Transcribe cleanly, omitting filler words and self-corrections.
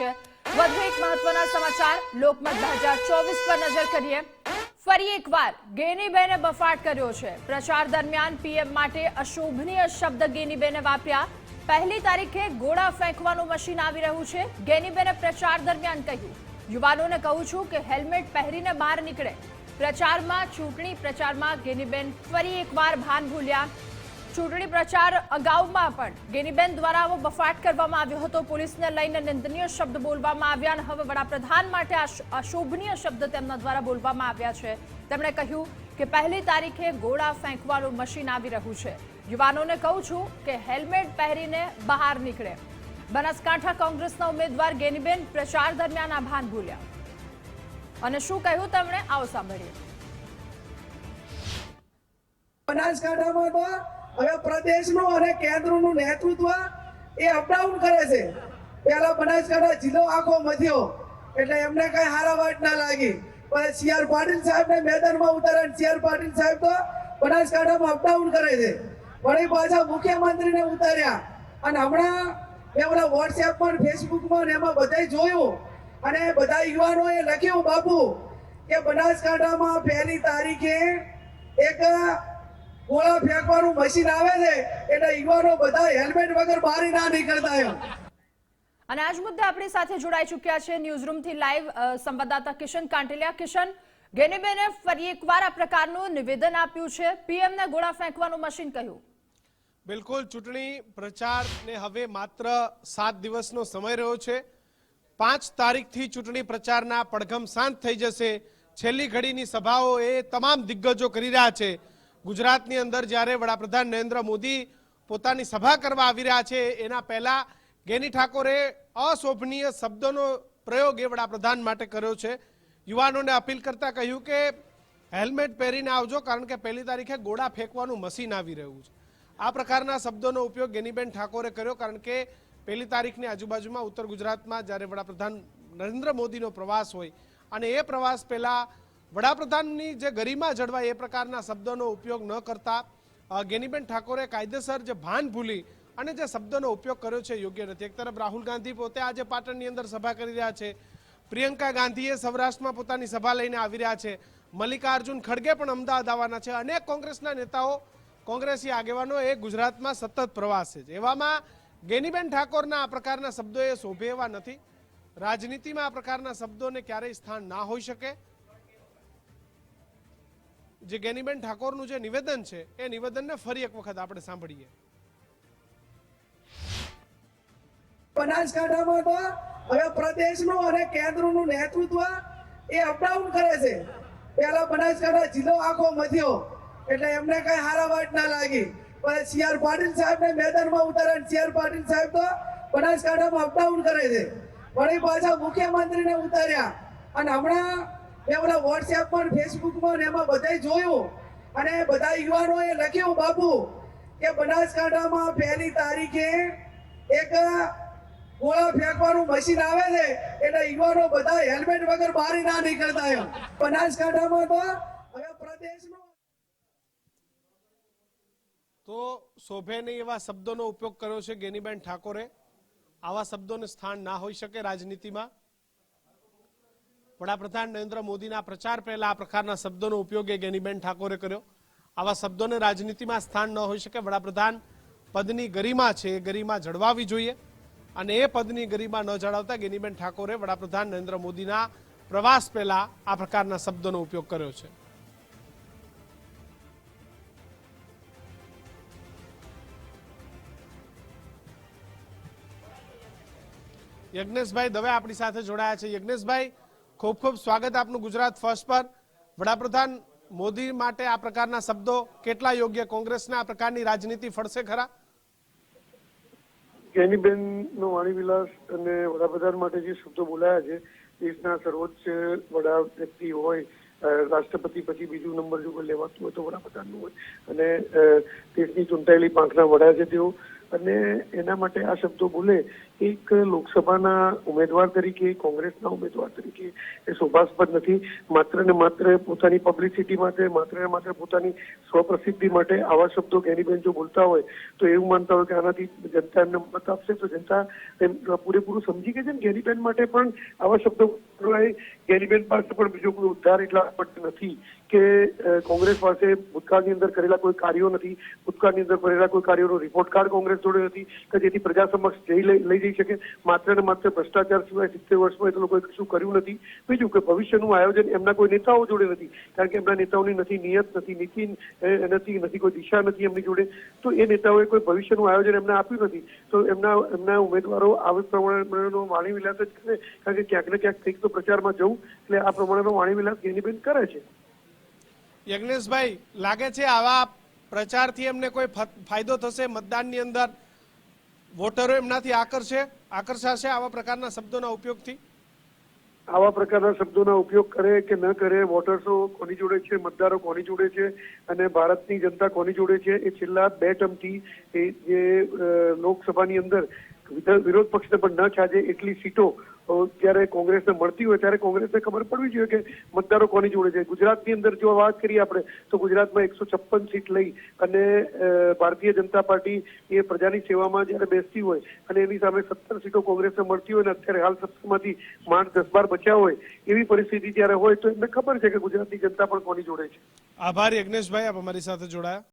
છે। વધુ એક મહત્વના સમાચાર લોકમત 2024 પર નજર કરીએ। ફરી એકવાર ગેનીબેને બફાટ કર્યો છે। પ્રચાર દરમિયાન પીએમ માટે અશોભનીય શબ્દ ગેનીબેને વાપર્યા। પહેલી તારીખે ગોળા ફેંકવાનું મશીન આવી રહ્યું છે। ગેનીબેને પ્રચાર દરમિયાન કહ્યું, યુવાનોને કહું છું કે હેલ્મેટ પહેરીને બહાર નીકળે। પ્રચારમાં ચૂંટણી પ્રચારમાં ગેનીબેન ફરી એકવાર ભાન ભૂલ્યા। ચૂંટણી પ્રચાર અગાઉમાં પણ ગેનીબેન દ્વારા આવો બફાટ કરવામાં આવ્યો હતો। પોલીસને લઈને નિંદનીય શબ્દ બોલવામાં આવ્યા અને હવે વડાપ્રધાન માટે અશોભનીય શબ્દ તેમના દ્વારા બોલવામાં આવ્યા છે। તેમણે કહ્યું કે પહેલી તારીખે ગોળા ફેંકવાનું મશીન આવી રહ્યું છે। યુવાનોને કહું છું કે હેલ્મેટ પહેરીને બહાર નીકળે। બનાસકાંઠા કોંગ્રેસના ઉમેદવાર ગેનીબેન પ્રચાર દરમિયાન આ ભાન ભૂલ્યા અને શું કહ્યું તેમણે, આવો સાંભળીએ। બનાસકાંઠામાં તો હવે પ્રદેશનું અને કેન્દ્રનું નેતૃત્વ એ અપડાઉન કરે છે। પહેલા બનાસકાંઠા જિલ્લો આખો મધ્યો એટલે એમને કઈ હારા વાત ના લાગી, પણ સીઆર પાટીલ સાહેબને મેદાનમાં ઉતાર્યા। સીઆર પાટીલ સાહેબ તો બનાસકાંઠામાં અપડાઉન કરે છે, વળી પાછા મુખ્યમંત્રીને ઉતાર્યા અને હમણાં મેં ઓલા વોટ્સએપમાં ફેસબુકમાં એમાં બધાય જોયું અને બધા યુવાનોએ લખ્યું બાપુ કે બનાસકાંઠામાં પહેલી તારીખે એક ગોળા ફેંકવાનું મશીન આવે છે એટલે યુવાનો બધા હેલ્મેટ વગર બહાર ના નીકળતા એમ। અને આજ મુદ્દે આપણી સાથે જોડાઈ ચૂક્યા છે ન્યૂઝરૂમથી લાઈવ સંવાદદાતા કિશન કાંટેલિયા। કિશન, ગેનીબેને ફરી એકવાર આ પ્રકારનું નિવેદન આપ્યું છે, પીએમને ગોળા ફેંકવાનું મશીન કહ્યું। બિલકુલ, ચૂંટણી પ્રચારને હવે માત્ર 7 દિવસનો સમય રહ્યો છે। 5 તારીખથી ચૂંટણી પ્રચારના પડઘમ શાંત થઈ જશે। છેલ્લી ઘડીની સભાઓ એ તમામ દિગ્ગજો કરી રહ્યા છે। ગુજરાતની અંદર જ્યારે વડાપ્રધાન નરેન્દ્ર મોદી પોતાની સભા કરવા આવી રહ્યા છે એના પહેલા ગેની ઠાકોરે અશોભનીય શબ્દોનો પ્રયોગ એ વડાપ્રધાન માટે કર્યો છે। યુવાનોને અપીલ કરતા કહ્યું કે હેલ્મેટ પહેરીને આવજો, કારણ કે પહેલી તારીખે ગોળા ફેંકવાનું મશીન આવી રહ્યું છે। આ પ્રકારના શબ્દોનો ઉપયોગ ગેનીબેન ઠાકોરે કર્યો, કારણ કે પહેલી તારીખની આજુબાજુમાં ઉત્તર ગુજરાતમાં જ્યારે વડાપ્રધાન નરેન્દ્ર મોદીનો પ્રવાસ હોય અને એ પ્રવાસ પહેલા વડાપ્રધાનની જે ગરિમા જળવાય એ પ્રકારના શબ્દોનો ઉપયોગ ન કરતા ગેનીબેન ઠાકોરે કાયદેસર જે ભાન ભૂલી અને જે શબ્દોનો ઉપયોગ કર્યો છે યોગ્ય નથી। એક તરફ રાહુલ ગાંધી પોતે આજે પાટણની અંદર સભા કરી રહ્યા છે, પ્રિયંકા ગાંધીએ સૌરાષ્ટ્રમાં પોતાની સભા લઈને આવી રહ્યા છે, મલ્લિકાર્જુન ખડગે પણ અમદાવાદ આવવાના છે, અનેક કોંગ્રેસના નેતાઓ કોંગ્રેસી આગેવાનો એ ગુજરાતમાં સતત પ્રવાસે છે। એવામાં ગેનીબેન ઠાકોરના આ પ્રકારના શબ્દો એ શોભે એવા નથી। રાજનીતિમાં આ પ્રકારના શબ્દોને ક્યારેય સ્થાન ના હોઈ શકે। જે ગેનીબેન ઠાકોરનું જે નિવેદન છે એ નિવેદનને ફરી એક વખત આપણે સાંભળીએ। બનાસકાંઠામાં તો હવે પ્રદેશનું અને કેન્દ્રનું નેતૃત્વ એ અપડાઉન કરે છે। પહેલા બનાસકાંઠા જિલ્લો આખો મધ્યો એટલે એમને કઈ હારા વાત ના લાગી, પણ સીઆર પાટીલ સાહેબને મેદાનમાં ઉતાર્યા। સીઆર પાટીલ સાહેબ તો બનાસકાંઠામાં અપડાઉન કરે છે, વળી પાછા મુખ્યમંત્રીને ઉતાર્યા અને હમણાં મેં ઓલા વોટ્સએપમાં ફેસબુકમાં એમાં બધાય જોયું અને બધા યુવાનોએ લખ્યું બાપુ કે બનાસકાંઠામાં પહેલી તારીખે એક ગોળા ફેંકવાનું મશીન આવે છે એટલે યુવાનો બધા હેલ્મેટ વગર બહાર ના નીકળતા એમ। બનાસકાંઠામાં તો હવે પ્રદેશનું તો શોભે નહીં એવા શબ્દોનો ઉપયોગ કર્યો છે ગેનીબેન ઠાકોરે। આવા શબ્દોને સ્થાન ના હોઈ શકે રાજનીતિમાં। વડાપ્રધાન નરેન્દ્ર મોદીના પ્રચાર પહેલા આ પ્રકારના શબ્દોનો ઉપયોગ એ ગેનીબેન ઠાકોરે કર્યો। આવા શબ્દોને રાજનીતિમાં સ્થાન ન હોઈ શકે। વડાપ્રધાન પદની ગરિમા છે એ ગરિમા જળવાવી જોઈએ અને એ પદની ગરિમા ન જળવાતા ગેનીબેન ઠાકોરે વડાપ્રધાન નરેન્દ્ર મોદીના પ્રવાસ પહેલા આ પ્રકારના શબ્દોનો ઉપયોગ કર્યો છે। યજ્ઞેશભાઈ દવે આપણી સાથે જોડાયા છે। યજ્ઞેશભાઈ, ખૂબ ખૂબ સ્વાગત આપનું ગુજરાત ફર્સ્ટ પર। વડાપ્રધાન મોદી માટે આ પ્રકારના શબ્દો કેટલા યોગ્ય? કોંગ્રેસના આ પ્રકારની રાજનીતિ ફળશે ખરા? ગેનીબેનનો વાણીવિલાસ અને વડાપ્રધાન માટે જે શબ્દો બોલાયા છે, દેશના સર્વોચ્ચ વડા વ્યક્તિ હોય, રાષ્ટ્રપતિ પછી બીજું નંબર જો કોઈ લેવાતું હોય તો વડાપ્રધાનનું હોય અને દેશની ચૂંટાયેલી પાંખના વડા છે તેઓ, અને એના માટે આ શબ્દો બોલે એક લોકસભાના ઉમેદવાર તરીકે, કોંગ્રેસના ઉમેદવાર તરીકે એ શોભાસ્પદ નથી. માત્ર ને માત્ર પોતાની પબ્લિસિટી માટે, માત્ર ને માત્ર પોતાની સ્વપ્રસિદ્ધિ માટે આવા શબ્દો જ્ઞાનીબેન જો બોલતા હોય તો એવું માનતા હોય કે આનાથી જનતા એમને મત આપશે, તો જનતા એમ પૂરેપૂરું સમજી ગઈ છે ને જ્ઞાનીબેન માટે પણ આવા શબ્દો બોલવાય. જ્ઞાનીબેન પાસે પણ બીજો કોઈ ઉદ્ધાર એટલા માટે નથી કે કોંગ્રેસ પાસે ભૂતકાળની અંદર કરેલા કોઈ કાર્યો નથી, ભૂતકાળની અંદર કરેલા કોઈ કાર્યોનો રિપોર્ટ કાર્ડ કોંગ્રેસ જોડે નથી કે જેથી પ્રજા સમક્ષ લઈ જઈ શકે. માત્ર ને માત્ર ભ્રષ્ટાચાર સિવાય 70 વર્ષમાં એ લોકોએ કશું કર્યું નથી. બીજું કે ભવિષ્યનું આયોજન એમના કોઈ નેતાઓ જોડે નથી, કારણ કે એમના નેતાઓની નથી નિયત, નથી નીતિ, નથી કોઈ દિશા નથી એમની જોડે. તો એ નેતાઓએ કોઈ ભવિષ્યનું આયોજન એમને આપ્યું નથી. તો એમના ઉમેદવારો આ પ્રમાણેનો વાણી વિલાસ જ કરે, કારણ કે ક્યાંક ને ક્યાંક કંઈક તો પ્રચારમાં જવું, એટલે આ પ્રમાણેનો વાણી વિલાસ જ્ઞાનીબેન કરે છે. યજ્ઞેશભાઈ, લાગે છે આવા પ્રચારથી એમને કોઈ ફાયદો થશે મતદાનની અંદર? વોટરો એમનાથી આકર્ષાશે આવા પ્રકારના શબ્દોના ઉપયોગથી? આવા પ્રકારના શબ્દોના ઉપયોગ કરે કે ન કરે, વોટર્સો કોની જોડે છે, મતદારો કોની જોડે છે અને ભારતની જનતા કોની જોડે છે, એ છેલ્લા 2 ટર્મથી જે લોકસભાની અંદર વિરોધ પક્ષને પણ ન ચાજે એટલી સીટો જ્યારે કોંગ્રેસને મળતી હોય ત્યારે કોંગ્રેસને ખબર પડવી જોઈએ કે મતદારો કોની જોડે છે. ગુજરાતની અંદર જો વાત કરીએ આપણે તો ગુજરાતમાં 156 સીટ લઈ અને ભારતીય જનતા પાર્ટી એ પ્રજાની સેવામાં જ્યારે બેસતી હોય અને એની સામે 17 સીટો કોંગ્રેસને મળતી હોય ને અત્યારે હાલ 17માંથી માંડ 10-12 બચ્યા હોય, એવી પરિસ્થિતિ જ્યારે હોય તો એમને ખબર છે કે ગુજરાતની જનતા પણ કોની જોડે છે. આભાર યજ્ઞેશભાઈ, આપ અમારી સાથે જોડાયા.